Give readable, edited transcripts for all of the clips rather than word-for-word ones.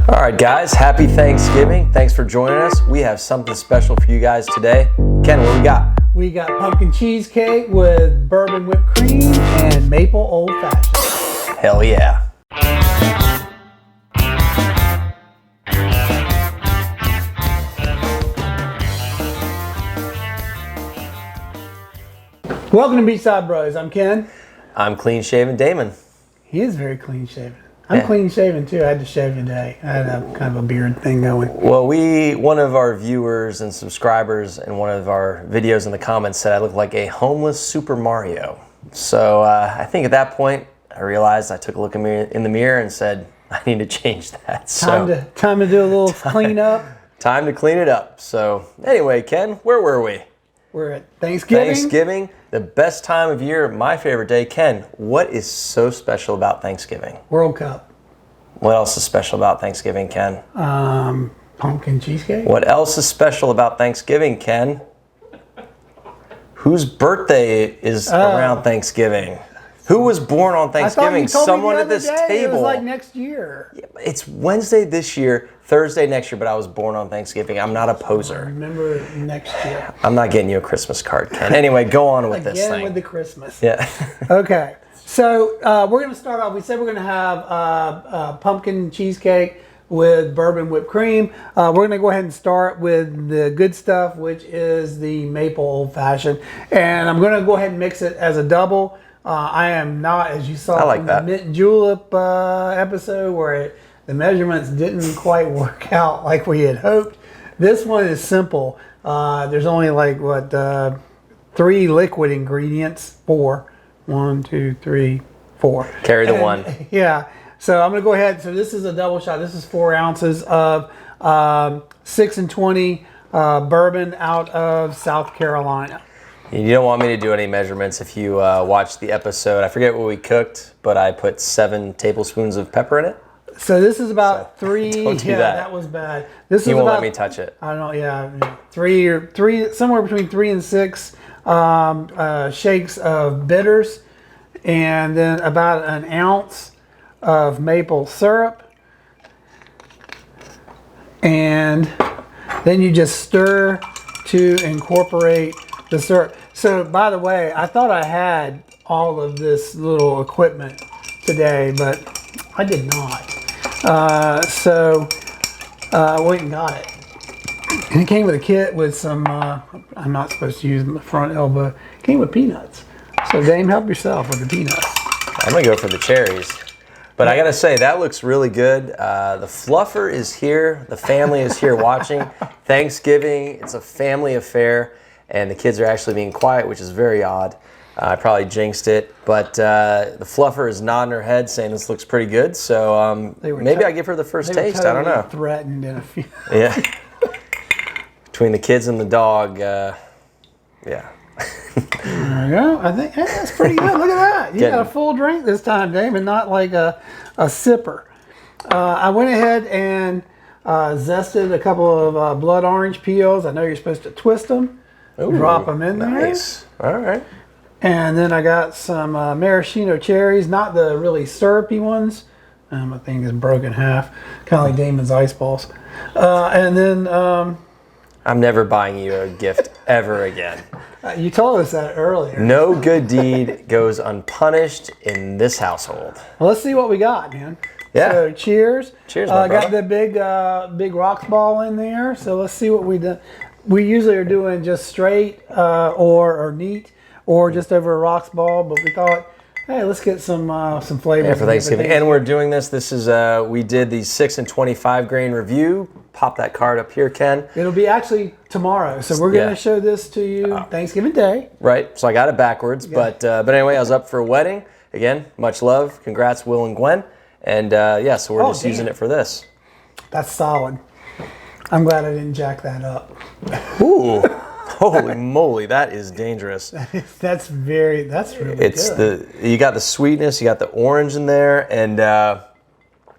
All right, guys, happy Thanksgiving. Thanks for joining us. We have something special for you guys today. Ken, what we got? We got pumpkin cheesecake with bourbon whipped cream and maple old fashioned. Hell yeah. Welcome to Beachside Bros. I'm Ken. I'm clean shaven Damon. He is very clean shaven. I'm clean shaven too. I had to shave today. I had a kind of a beard thing going. Well, one of our viewers and subscribers in one of our videos in the comments said I look like a homeless Super Mario. So I think at that point I realized, I took a look in the mirror and said I need to change that. Time to do a little cleanup. Time to clean it up. So anyway, Ken, where were we? We're at Thanksgiving. Thanksgiving, the best time of year, my favorite day. Ken, what is so special about Thanksgiving? World Cup. What else is special about Thanksgiving, Ken? Pumpkin cheesecake. What else is special about Thanksgiving, Ken? Whose birthday is around Thanksgiving? Who was born on Thanksgiving? Someone at this table. It was like next year. Yeah, it's Wednesday this year, Thursday next year, but I was born on Thanksgiving. I'm not a poser. Remember next year. I'm not getting you a Christmas card, Ken. Anyway, go on with this thing. Again with the Christmas. Yeah. Okay. So we're going to start off. We said we're going to have pumpkin cheesecake with bourbon whipped cream. We're going to go ahead and start with the good stuff, which is the maple old fashioned. And I'm going to go ahead and mix it as a double. I am not, as you saw from the mint julep episode, where the measurements didn't quite work out like we had hoped. This one is simple. There's only like, 3 liquid ingredients. 4. 1, 2, 3, 4. Carry the one. Yeah. So I'm going to go ahead. So this is a double shot. This is 4 ounces of 6 and 20 bourbon out of South Carolina. You don't want me to do any measurements if you watch the episode. I forget what we cooked, but I put 7 tablespoons of pepper in it. So this is about 3. Don't do that. That was bad. This you won't let me touch it. I don't know. Yeah, 3, somewhere between 3 and 6 shakes of bitters, and then about an ounce of maple syrup, and then you just stir to incorporate the syrup. So, by the way, I thought I had all of this little equipment today, but I did not. So I went and got it. And it came with a kit with some, I'm not supposed to use my front elbow. It came with peanuts. So, Dame, help yourself with the peanuts. I'm going to go for the cherries. But I got to say, that looks really good. The fluffer is here. The family is here watching. Thanksgiving, it's a family affair. And the kids are actually being quiet, which is very odd. I probably jinxed it. But the fluffer is nodding her head saying this looks pretty good. So maybe I give her the first taste. I don't know. Threatened in a few. Yeah. Between the kids and the dog, yeah. There we go. I think that's pretty good. Look at that. You got a full drink this time, Dave, and not like a sipper. I went ahead and zested a couple of blood orange peels. I know you're supposed to twist them. Ooh, drop them in there. Nice. All right. And then I got some maraschino cherries, not the really syrupy ones. My thing is broken in half, kind of like Damon's ice balls. And then I'm never buying you a gift ever again. You told us that earlier. No good deed goes unpunished in this household. Well, let's see what we got, man. Yeah. So cheers. Cheers, my brother. Got the big rocks ball in there. So let's see what we do. We usually are doing just straight or neat or just over a rocks ball, but we thought, hey, let's get some flavors. Yeah, for Thanksgiving. And we're doing this. This is we did the 6 and 25 grain review. Pop that card up here, Ken. It'll be actually tomorrow, so we're going to show this to you Thanksgiving Day. Right. So I got it backwards, but anyway, I was up for a wedding. Again, much love. Congrats, Will and Gwen. And so we're just using it for this. That's solid. I'm glad I didn't jack that up. Ooh. Holy moly, that is dangerous. That's really good. You got the sweetness, you got the orange in there, and that's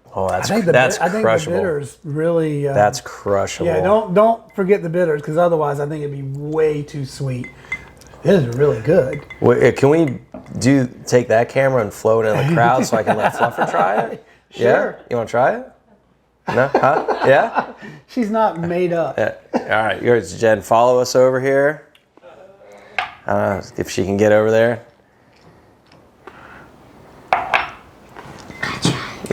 crushable. I think the bitters really. That's crushable. Yeah, don't forget the bitters, because otherwise I think it'd be way too sweet. It is really good. Wait, can we take that camera and float in the crowd so I can let Fluffer try it? Sure. Yeah? You want to try it? No? Huh? Yeah? She's not made up. Yeah. All right, yours, Jen. Follow us over here. I don't know if she can get over there.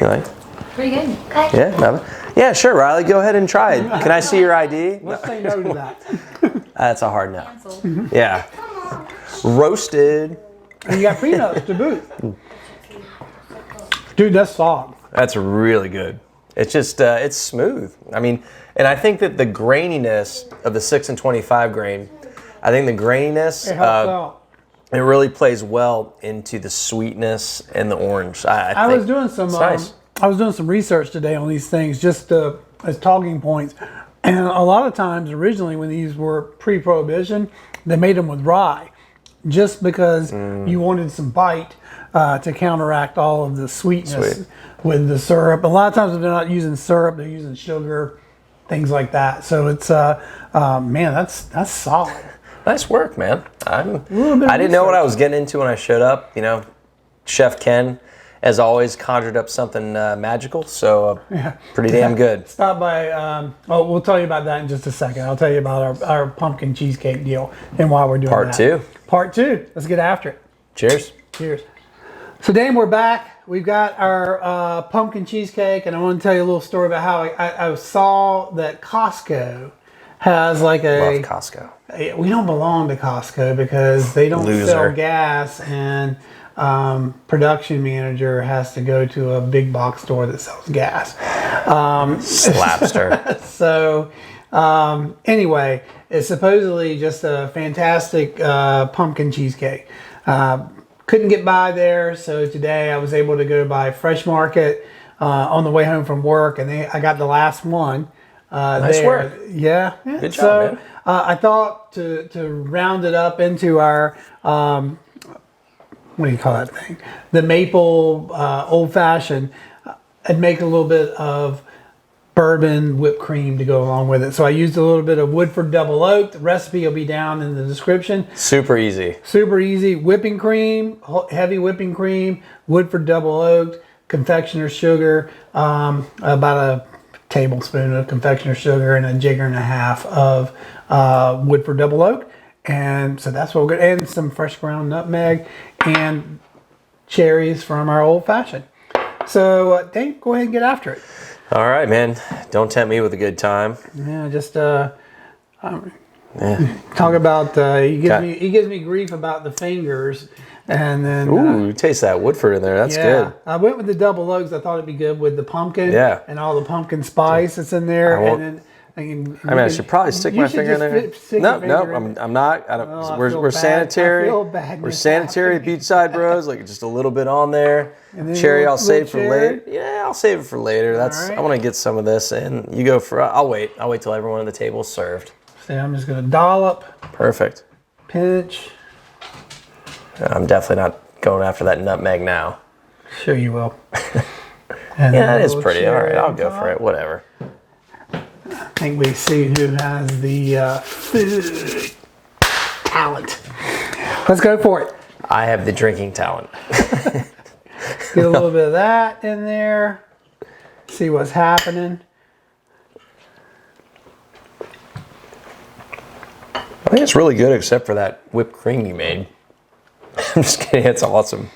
You like? Pretty good. Okay. Yeah? No? Yeah, sure, Riley. Go ahead and try it. Can I see your ID? Let's say no to that. That's a hard no. Canceled. Yeah. Roasted. And you got peanuts to boot. Dude, that's solid. That's really good. It's just, it's smooth. I mean, and I think that the graininess of the 6 and 25 grain, I think the graininess, It helps out. it really plays well into the sweetness and the orange. I was think doing some. it's nice. I was doing some research today on these things, just as talking points. And a lot of times, originally, when these were pre-prohibition, they made them with rye, just because you wanted some bite to counteract all of the sweetness Sweet. with the syrup. A lot of times, if they're not using syrup, they're using sugar, things like that. So it's man, that's solid. Nice work, man. I bit didn't know what I research. was getting into when I showed up. You know, Chef Ken, as always, conjured up something magical. So pretty damn good. Stop by. We'll tell you about that in just a second. I'll tell you about our pumpkin cheesecake deal and why we're doing Part that. two. Part two. Let's get after it. Cheers. Cheers. So, Dan, we're back. We've got our pumpkin cheesecake, and I want to tell you a little story about how I saw that Costco has like Love Costco. we don't belong to Costco because they don't Loser. sell gas, and production manager has to go to a big box store that sells gas. Slapster. So anyway, it's supposedly just a fantastic pumpkin cheesecake. Couldn't get by there, so today I was able to go by Fresh Market on the way home from work, and I got the last one. Nice there. work. Yeah. Good So job, man. I thought to round it up into our what do you call that thing? The maple old fashioned. I'd make a little bit of bourbon whipped cream to go along with it. So I used a little bit of Woodford double oak. The recipe will be down in the description. Super easy. Super easy. Whipping cream, heavy whipping cream, Woodford double oaked, Confectioners Sugar, about a tablespoon of Confectioners Sugar and a jigger and a half of Woodford double oak. And so that's what we're going to add, some fresh ground nutmeg and cherries from our old fashioned. So Dave, go ahead and get after it. All right, man. Don't tempt me with a good time. Yeah, just talk about he gives me grief about the fingers, and then Ooh, you taste that Woodford in there. That's good. I went with the double oaks. I thought it'd be good with the pumpkin, and all the pumpkin spice that's in there, won't- and then. I should probably stick my finger in there. No, I'm not. I don't. I we're feel bad. sanitary. I feel bad We're just sanitary happening. Beachside Bros. Like just a little bit on there. And then Cherry, a I'll save for little later. Yeah, I'll save it for later. That's. right. I want to get some of this, and you go for. I'll wait. I'll wait till everyone at the table is served. So I'm just gonna dollop, Perfect. pinch. I'm definitely not going after that nutmeg now. Sure you will. And Yeah, then it a is little pretty. All right, cherry I'll on go top. for it. Whatever. I think we see who has the food talent. Let's go for it. I have the drinking talent. Get a little bit of that in there. See what's happening. I think it's really good, except for that whipped cream you made. I'm just kidding. It's awesome.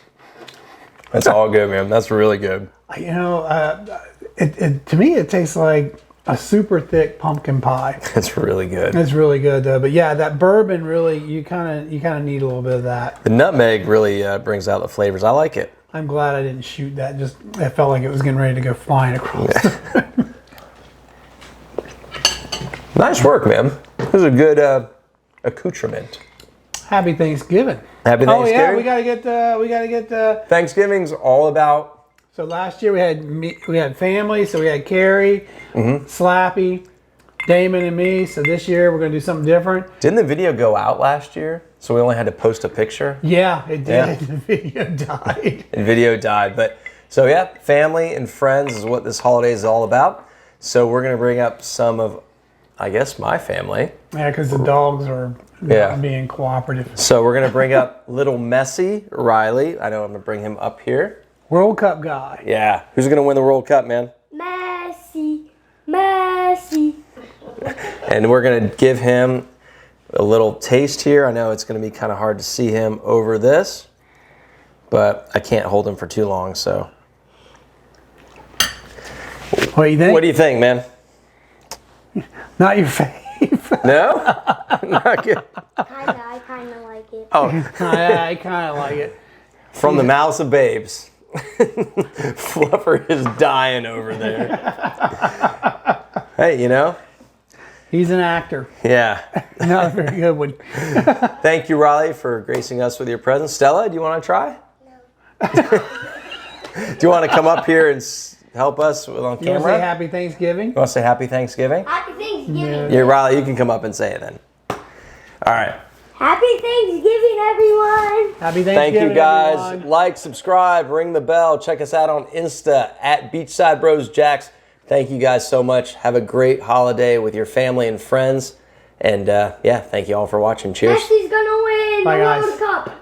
That's all good, man. That's really good. You know, to me, it tastes like a super thick pumpkin pie. It's really good. It's really good though. But yeah, that bourbon really, you kind of need a little bit of that. The nutmeg really brings out the flavors. I like it. I'm glad I didn't shoot that. Just I felt like it was getting ready to go flying across. Nice work, man. This is a good accoutrement. Happy Thanksgiving. Happy Oh Thanksgiving. yeah, we gotta get. Thanksgiving's all about. So last year we had family. So we had Carrie, Slappy, Damon, and me. So this year we're gonna do something different. Didn't the video go out last year? So we only had to post a picture. Yeah, it did. Yeah. The video died. And video died. But so yeah, family and friends is what this holiday is all about. So we're gonna bring up some of, I guess, my family. Yeah, because the dogs are not being cooperative. So we're gonna bring up little Messy Riley. I know I'm gonna bring him up here. World Cup guy. Yeah. Who's gonna win the World Cup, man? Messi. And we're going to give him a little taste here. I know it's going to be kind of hard to see him over this, but I can't hold him for too long, so. What do you think? What do you think, man? Not your fave. No? Not good. I kind of like it. Oh, I kind of like it. from the mouths of babes. Fluffer is dying over there. Hey, you know? He's an actor. Yeah. Not a very good one. Thank you, Riley, for gracing us with your presence. Stella, do you want to try? No. Do you want to come up here and help us on You want to camera? say Happy Thanksgiving? You want to say Happy Thanksgiving? Happy Thanksgiving. Yeah, Riley, you can come up and say it then. All right. Happy Thanksgiving, everyone. Happy Thanksgiving, Thank you, guys. everyone. Like, subscribe, ring the bell. Check us out on Insta at Beachside Bros Jacks. Thank you guys so much. Have a great holiday with your family and friends. And yeah, thank you all for watching. Cheers. Messi's gonna win Bye, the guys. World Cup.